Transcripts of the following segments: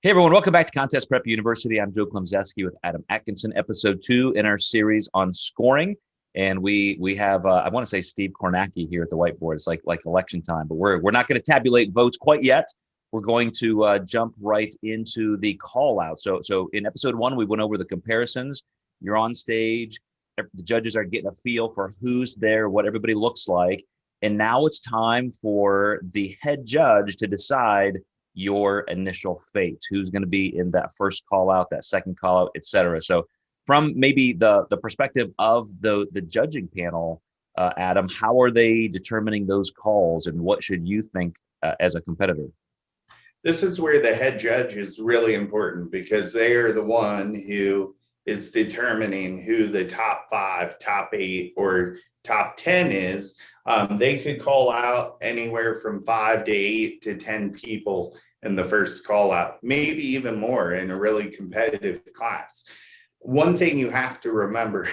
Hey everyone, welcome back to Contest Prep University. I'm Joe Klemczewski with Adam Atkinson, episode 2 in our series on scoring. And we have I want to say Steve Kornacki here at the whiteboard. It's like election time, but we're not going to tabulate votes quite yet. We're going to jump right into the call out. So in episode 1, we went over the comparisons. You're on stage. The judges are getting a feel for who's there, what everybody looks like. And now it's time for the head judge to decide your initial fate, who's going to be in that first call out, that second call out, etc. So from maybe the perspective of the judging panel, Adam, how are they determining those calls, and what should you think as a competitor? This is where the head judge is really important, because they are the one who is determining who the top 5, top 8, or top 10 is. They could call out anywhere from 5 to 8 to 10 people in the first call out, maybe even more in a really competitive class. One thing you have to remember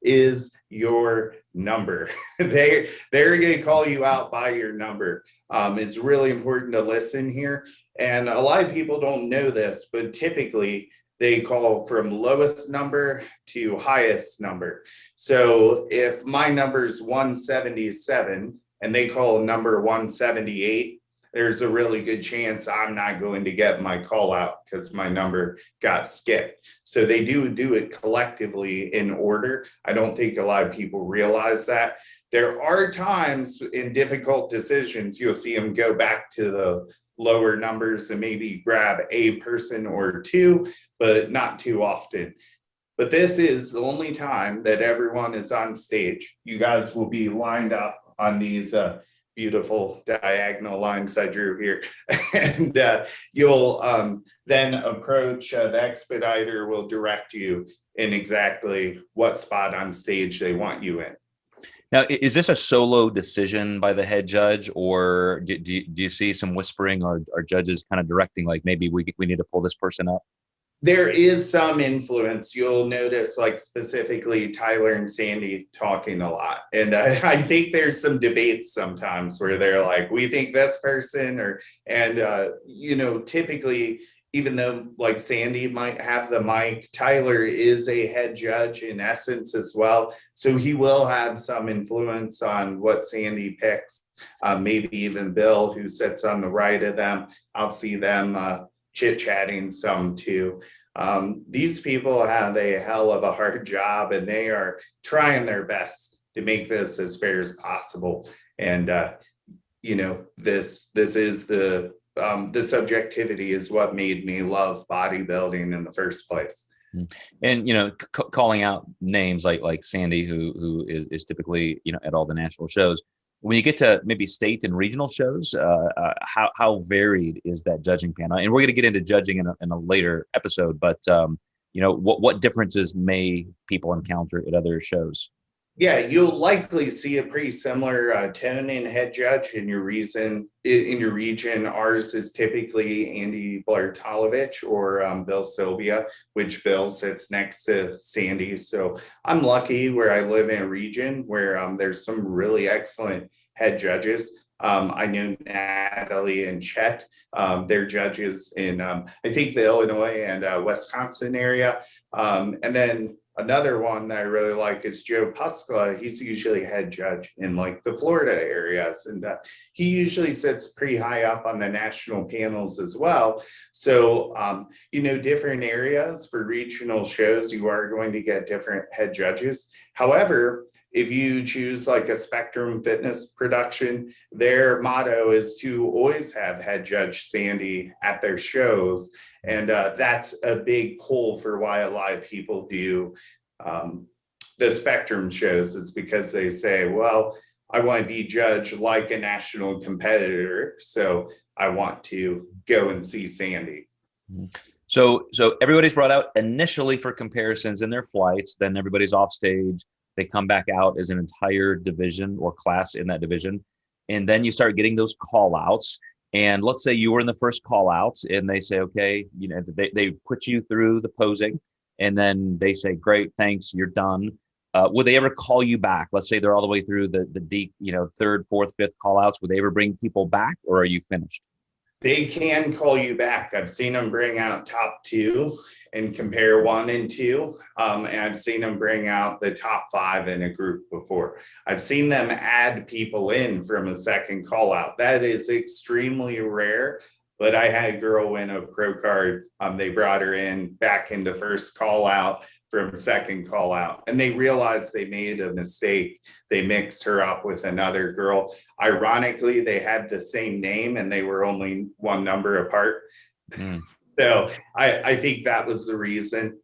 is your number. They're going to call you out by your number. It's really important to listen here. And a lot of people don't know this, but typically they call from lowest number to highest number. So if my number is 177 and they call number 178, there's a really good chance I'm not going to get my call out because my number got skipped. So they do it collectively in order. I don't think a lot of people realize that. There are times in difficult decisions, you'll see them go back to the lower numbers and maybe grab a person or two, but not too often. But this is the only time that everyone is on stage. You guys will be lined up on these beautiful diagonal lines I drew here. And you'll then approach, the expediter will direct you in exactly what spot on stage they want you in. Now, is this a solo decision by the head judge, or do you see some whispering or judges kind of directing, like maybe we need to pull this person up? There is some influence. You'll notice, like specifically Tyler and Sandy talking a lot. And I think there's some debates sometimes where they're like, we think this person, typically, even though like Sandy might have the mic, Tyler is a head judge in essence as well. So he will have some influence on what Sandy picks. Maybe even Bill, who sits on the right of them. I'll see them chit-chatting some too. These people have a hell of a hard job, and they are trying their best to make this as fair as possible. And this is the subjectivity is what made me love bodybuilding in the first place. And calling out names like Sandy, who is typically at all the national shows. When you get to maybe state and regional shows, how varied is that judging panel? And we're going to get into judging in a later episode, but what differences may people encounter at other shows? Yeah, you'll likely see a pretty similar tone in head judge in your region. Ours is typically Andy Blartalovich or Bill Sylvia, which Bill sits next to Sandy. So I'm lucky where I live in a region where there's some really excellent head judges. I know Natalie and Chet, they're judges in, I think, the Illinois and Wisconsin area. And then another one that I really like is Joe Puskla. He's usually head judge in like the Florida areas. And he usually sits pretty high up on the national panels as well. So, different areas for regional shows, you are going to get different head judges. However, if you choose like a Spectrum Fitness production, their motto is to always have head judge Sandy at their shows. And that's a big pull for why a lot of people do the Spectrum shows, is because they say, well, I want to be judged like a national competitor, so I want to go and see Sandy. So everybody's brought out initially for comparisons in their flights, then everybody's off stage. They come back out as an entire division or class in that division. And then you start getting those call outs. And let's say you were in the first call outs and they say, okay, they put you through the posing, and then they say, great, thanks, you're done. Would they ever call you back? Let's say they're all the way through the deep, third, fourth, fifth call outs. Would they ever bring people back, or are you finished? They can call you back. I've seen them bring out top two and compare 1 and 2. And I've seen them bring out the top 5 in a group before. I've seen them add people in from a second call out. That is extremely rare. But I had a girl win a pro card. They brought her in back into first call out from second call out, and they realized they made a mistake. They mixed her up with another girl. Ironically, they had the same name and they were only 1 number apart. So I think that was the reason.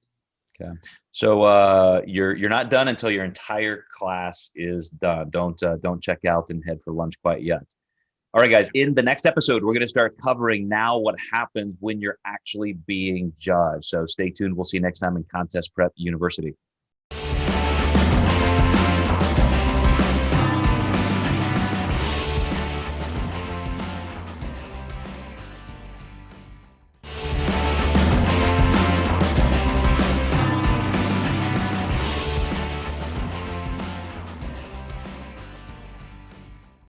Okay. So you're not done until your entire class is done. Don't check out and head for lunch quite yet. All right, guys, in the next episode, we're going to start covering now what happens when you're actually being judged. So stay tuned. We'll see you next time in Contest Prep University.